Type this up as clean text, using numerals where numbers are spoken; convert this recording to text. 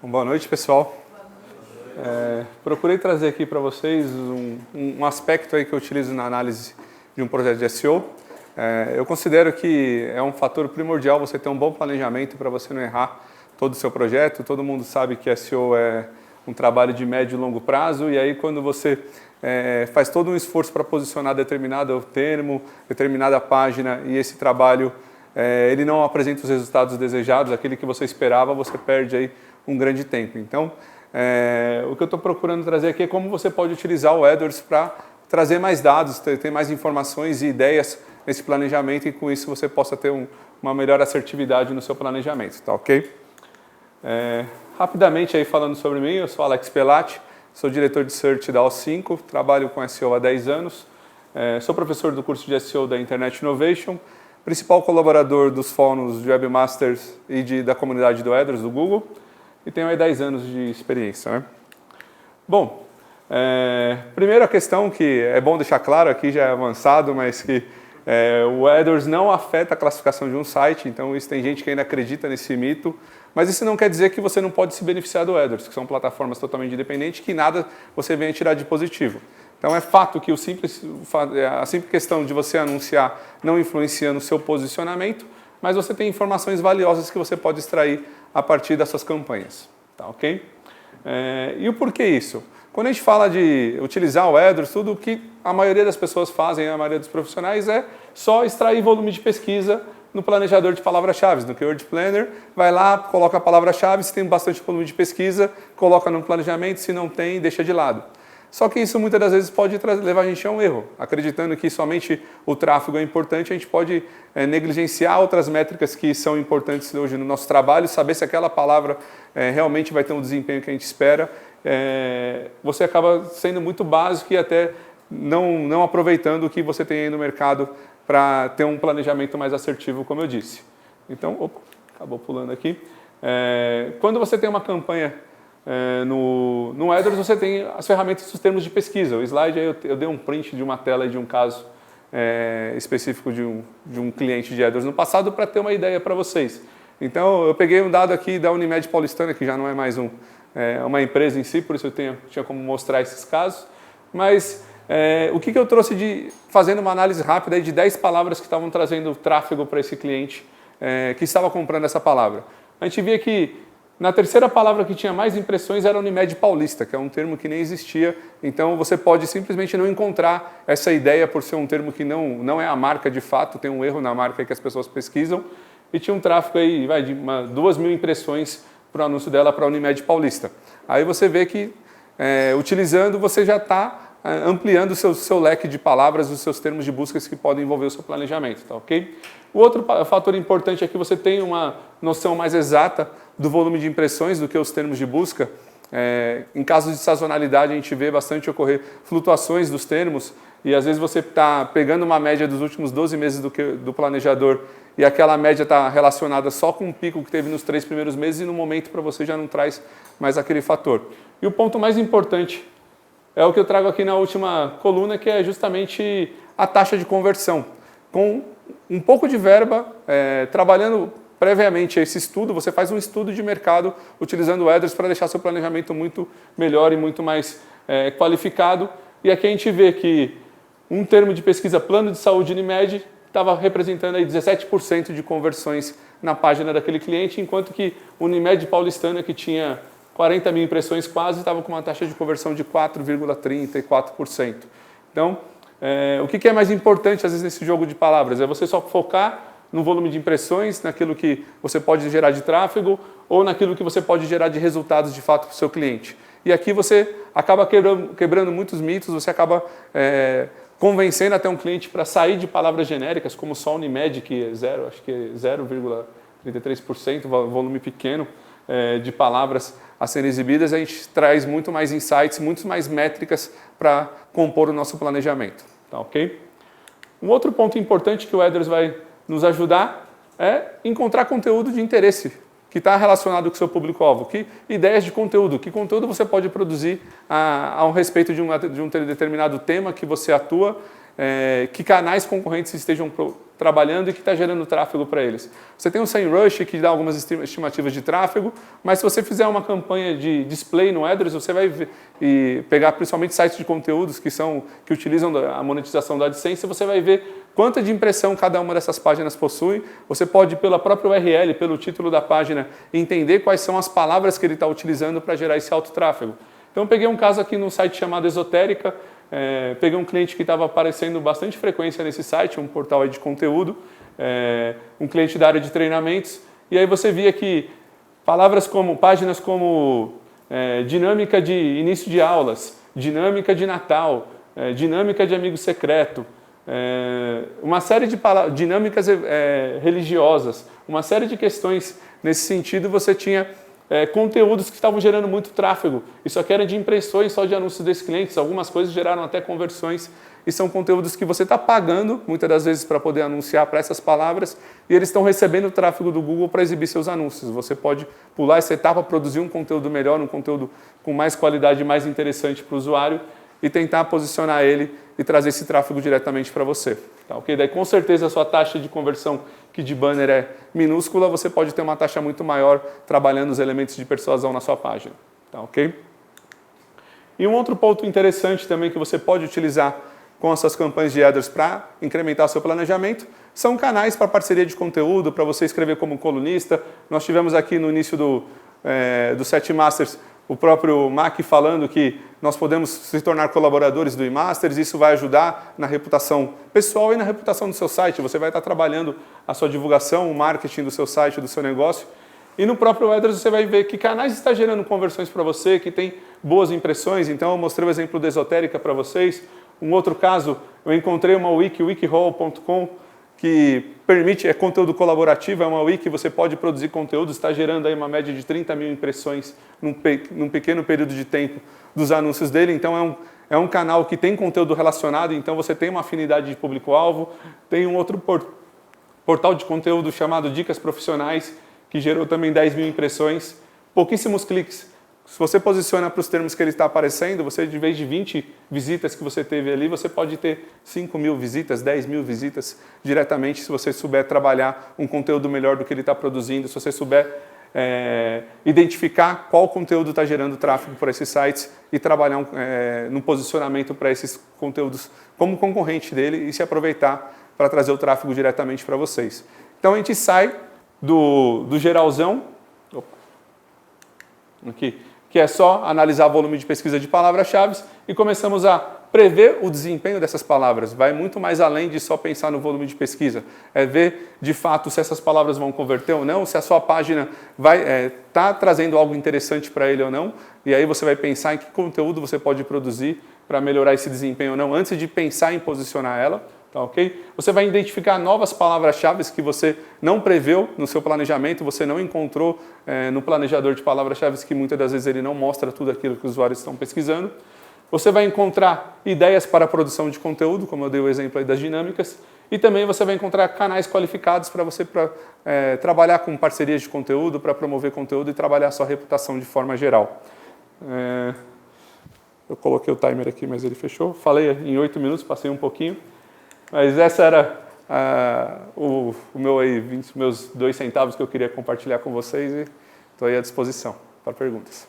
Boa noite, pessoal. Procurei trazer aqui para vocês um aspecto aí que eu utilizo na análise de um projeto de SEO. Eu considero que é um fator primordial você ter um bom planejamento para você não errar todo o seu projeto. Todo mundo sabe que SEO é um trabalho de médio e longo prazo, e aí quando você faz todo um esforço para posicionar determinado termo, determinada página, e esse trabalho ele não apresenta os resultados desejados, aquele que você esperava, você perde aí um grande tempo. Então, o que eu estou procurando trazer aqui é como você pode utilizar o AdWords para trazer mais dados, ter mais informações e ideias nesse planejamento, e com isso você possa ter uma melhor assertividade no seu planejamento, tá ok? Rapidamente aí falando sobre mim, eu sou Alex Pelatti, sou diretor de Search da O5, trabalho com SEO há 10 anos, sou professor do curso de SEO da Internet Innovation, principal colaborador dos fóruns de Webmasters e da comunidade do AdWords do Google, e tenho aí 10 anos de experiência, né? Bom, primeiro a questão que é bom deixar claro, aqui já é avançado, mas que o AdWords não afeta a classificação de um site, então isso tem gente que ainda acredita nesse mito, mas isso não quer dizer que você não pode se beneficiar do AdWords, que são plataformas totalmente independentes, que nada você venha tirar de positivo. Então é fato que a simples questão de você anunciar não influencia no seu posicionamento, mas você tem informações valiosas que você pode extrair a partir das suas campanhas, tá ok? E o porquê isso? Quando a gente fala de utilizar o AdWords, tudo o que a maioria das pessoas fazem, a maioria dos profissionais, é só extrair volume de pesquisa no planejador de palavras-chave, no Keyword Planner, vai lá, coloca a palavra-chave, se tem bastante volume de pesquisa, coloca no planejamento, se não tem, deixa de lado. Só que isso muitas das vezes pode levar a gente a um erro, acreditando que somente o tráfego é importante, a gente pode negligenciar outras métricas que são importantes hoje no nosso trabalho, saber se aquela palavra realmente vai ter um desempenho que a gente espera. Você acaba sendo muito básico e até não aproveitando o que você tem aí no mercado para ter um planejamento mais assertivo, como eu disse. Então, acabou pulando aqui. Quando você tem uma campanha no AdWords, você tem as ferramentas dos termos de pesquisa. O slide aí eu dei um print de uma tela de um caso específico de um cliente de AdWords no passado para ter uma ideia para vocês. Então, eu peguei um dado aqui da Unimed Paulistana, que já não é mais uma empresa em si, por isso eu tinha como mostrar esses casos. Mas o que eu trouxe fazendo uma análise rápida de 10 palavras que estavam trazendo tráfego para esse cliente que estava comprando essa palavra. A gente via que na terceira palavra que tinha mais impressões era Unimed Paulista, que é um termo que nem existia. Então você pode simplesmente não encontrar essa ideia por ser um termo que não é a marca de fato, tem um erro na marca que as pessoas pesquisam. E tinha um tráfego aí, de 2.000 impressões para o anúncio dela para a Unimed Paulista. Aí você vê que utilizando você já está ampliando o seu leque de palavras, os seus termos de buscas que podem envolver o seu planejamento, tá ok? O outro fator importante é que você tem uma noção mais exata do volume de impressões do que os termos de busca. Em casos de sazonalidade, a gente vê bastante ocorrer flutuações dos termos, e às vezes você está pegando uma média dos últimos 12 meses do planejador, e aquela média está relacionada só com o pico que teve nos 3 primeiros meses, e no momento para você já não traz mais aquele fator. E o ponto mais importante é o que eu trago aqui na última coluna, que é justamente a taxa de conversão. Com um pouco de verba, trabalhando previamente esse estudo, você faz um estudo de mercado utilizando o AdWords para deixar seu planejamento muito melhor e muito mais qualificado. E aqui a gente vê que um termo de pesquisa, plano de saúde Unimed, estava representando aí 17% de conversões na página daquele cliente, enquanto que o Unimed Paulistana, que tinha 40 mil impressões quase, estava com uma taxa de conversão de 4,34%. Então, o que é mais importante, às vezes, nesse jogo de palavras? É você só focar no volume de impressões, naquilo que você pode gerar de tráfego ou naquilo que você pode gerar de resultados, de fato, para o seu cliente. E aqui você acaba quebrando muitos mitos, você acaba convencendo até um cliente para sair de palavras genéricas, como só Unimed, que é 0,33%, volume pequeno de palavras a serem exibidas. A gente traz muito mais insights, muito mais métricas para compor o nosso planejamento. Tá, ok? Um outro ponto importante que o AdWords vai nos ajudar é encontrar conteúdo de interesse que está relacionado com o seu público-alvo. Que ideias de conteúdo, que conteúdo você pode produzir a um respeito de um determinado tema que você atua, que canais concorrentes estejam trabalhando e que está gerando tráfego para eles. Você tem um SEMrush que dá algumas estimativas de tráfego, mas se você fizer uma campanha de display no AdWords, você vai pegar principalmente sites de conteúdos que utilizam a monetização da AdSense, você vai ver quanta de impressão cada uma dessas páginas possui. Você pode, pela própria URL, pelo título da página, entender quais são as palavras que ele está utilizando para gerar esse alto tráfego. Então, eu peguei um caso aqui no site chamado Esotérica, peguei um cliente que estava aparecendo bastante frequência nesse site, um portal aí de conteúdo, um cliente da área de treinamentos, e aí você via que páginas como dinâmica de início de aulas, dinâmica de Natal, dinâmica de amigo secreto, uma série de dinâmicas religiosas, uma série de questões nesse sentido. Você tinha conteúdos que estavam gerando muito tráfego. Isso aqui era de impressões só de anúncios desses clientes, algumas coisas geraram até conversões, e são conteúdos que você está pagando, muitas das vezes, para poder anunciar para essas palavras, e eles estão recebendo o tráfego do Google para exibir seus anúncios. Você pode pular essa etapa, produzir um conteúdo melhor, um conteúdo com mais qualidade, mais interessante para o usuário, e tentar posicionar ele e trazer esse tráfego diretamente para você. Tá, ok? Daí, com certeza, a sua taxa de conversão, que de banner é minúscula, você pode ter uma taxa muito maior trabalhando os elementos de persuasão na sua página. Tá, ok? E um outro ponto interessante também que você pode utilizar com as suas campanhas de AdWords para incrementar o seu planejamento são canais para parceria de conteúdo, para você escrever como colunista. Nós tivemos aqui no início do 7 Masters o próprio Mac falando que nós podemos se tornar colaboradores do eMasters, isso vai ajudar na reputação pessoal e na reputação do seu site. Você vai estar trabalhando a sua divulgação, o marketing do seu site, do seu negócio. E no próprio AdWords você vai ver que canais está gerando conversões para você, que tem boas impressões. Então eu mostrei o exemplo da Esotérica para vocês. Um outro caso, eu encontrei uma wiki, wikihaul.com, que permite, conteúdo colaborativo, é uma wiki que você pode produzir conteúdo, está gerando aí uma média de 30 mil impressões num pequeno período de tempo dos anúncios dele. Então é um canal que tem conteúdo relacionado, então você tem uma afinidade de público-alvo. Tem um outro portal de conteúdo chamado Dicas Profissionais, que gerou também 10 mil impressões, pouquíssimos cliques. Se você posiciona para os termos que ele está aparecendo, você, de vez de 20 visitas que você teve ali, você pode ter 5 mil visitas, 10 mil visitas diretamente, se você souber trabalhar um conteúdo melhor do que ele está produzindo, se você souber identificar qual conteúdo está gerando tráfego para esses sites e trabalhar no posicionamento para esses conteúdos como concorrente dele e se aproveitar para trazer o tráfego diretamente para vocês. Então a gente sai do geralzão, aqui, que é só analisar o volume de pesquisa de palavras-chave e começamos a prever o desempenho dessas palavras. Vai muito mais além de só pensar no volume de pesquisa. É ver, de fato, se essas palavras vão converter ou não, se a sua página vai tá trazendo algo interessante para ele ou não. E aí você vai pensar em que conteúdo você pode produzir para melhorar esse desempenho ou não, antes de pensar em posicionar ela. Tá, ok? Você vai identificar novas palavras-chave que você não preveu no seu planejamento, você não encontrou no planejador de palavras-chave, que muitas das vezes ele não mostra tudo aquilo que os usuários estão pesquisando. Você vai encontrar ideias para a produção de conteúdo, como eu dei o exemplo aí das dinâmicas, e também você vai encontrar canais qualificados para você trabalhar com parcerias de conteúdo, para promover conteúdo e trabalhar a sua reputação de forma geral. Eu coloquei o timer aqui, mas ele fechou. Falei em 8 minutos, passei um pouquinho. Mas essa era meus 2 centavos que eu queria compartilhar com vocês e estou aí à disposição para perguntas.